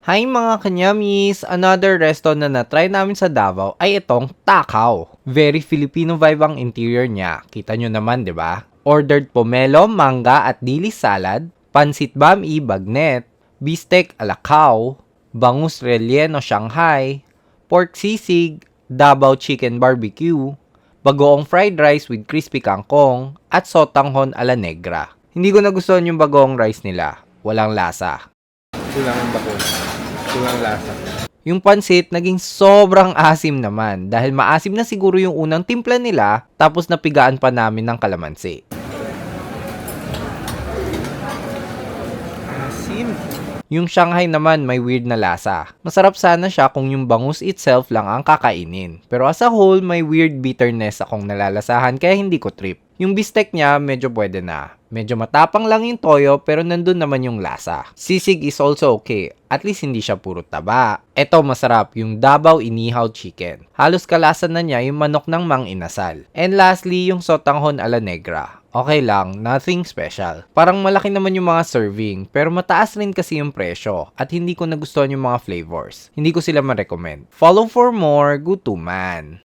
Hi mga kanyamis! Another resto na na-try namin sa Davao ay itong Takaw. Very Filipino vibe ang interior niya. Kita nyo naman, di ba? Ordered pomelo, mangga at dilis salad, pansit bami, bagnet, bistek alakaw, bangus relleno Shanghai, pork sisig, Davao chicken barbecue, bagoong fried rice with crispy kangkong, at sotanghon ala negra. Hindi ko nagustuhan yung bagoong rice nila. Walang lasa. Kulang ang bakon. Kulang lasa. Yung pansit, naging sobrang asim naman dahil maasim na siguro yung unang timpla nila tapos napigaan pa namin ng kalamansi. Asim. Yung Shanghai naman may weird na lasa. Masarap sana siya kung yung bangus itself lang ang kakainin. Pero as a whole, may weird bitterness akong nalalasahan kaya hindi ko trip. Yung bistek niya, medyo pwede na. Medyo matapang lang yung toyo pero nandun naman yung lasa. Sisig is also okay. At least hindi siya puro taba. Eto masarap, yung Davao Inihaw Chicken. Halos kalasan na niya yung manok ng Mang Inasal. And lastly, yung sotanghon ala negra. Okay lang, nothing special. Parang malaki naman yung mga serving, pero mataas rin kasi yung presyo at hindi ko nagustuhan yung mga flavors. Hindi ko sila ma-recommend. Follow for more, Gutuman!